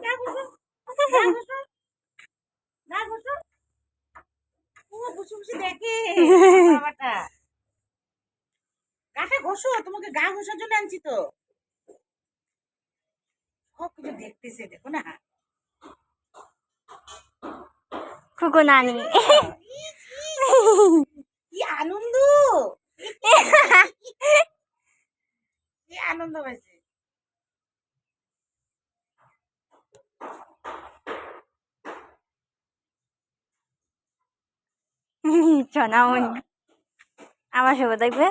গা ঘষো গা ঘষো ও বসে বসে দেখে বাবাটা গাটা ঘষো তোমাকে গা ঘষার জন্য আনছি তো সব কিছু দেখতেছে দেখো না খুকু নানি কি আনন্দ কি আনন্দ পাইছে সোনামণি আমার সঙ্গে দেখবে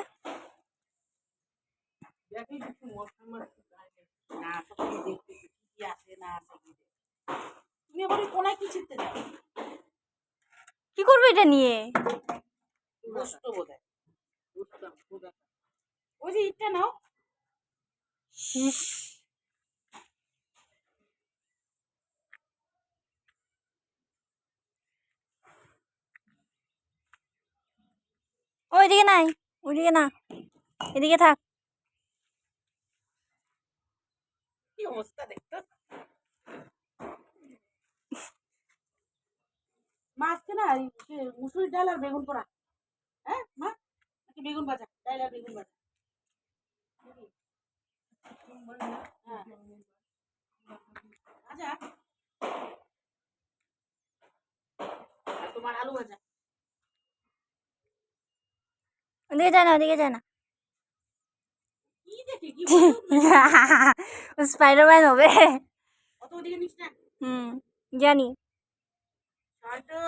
তুমি আবার কোনায় কি চিনতে যাও কি করবে এটা নিয়ে গোস্ত বোধহয় ওই যে ইটটা নাও ওইদিকে নাই ওইদিকে না এদিকে থাক কি অবস্থা দেখতো মাছকে না মুসুরি ডাল আর বেগুন পোড়া হ্যাঁ মা বেগুন ভাজা ডাল আর বেগুন ভাজা হ্যাঁ ভাজা আর তোমার আলু ভাজা ওদিকে যায় না ওদিকে যায় না কি দেখে কি স্পাইডারম্যান হবে অত ওদিকে নিস না জানি ছয়টা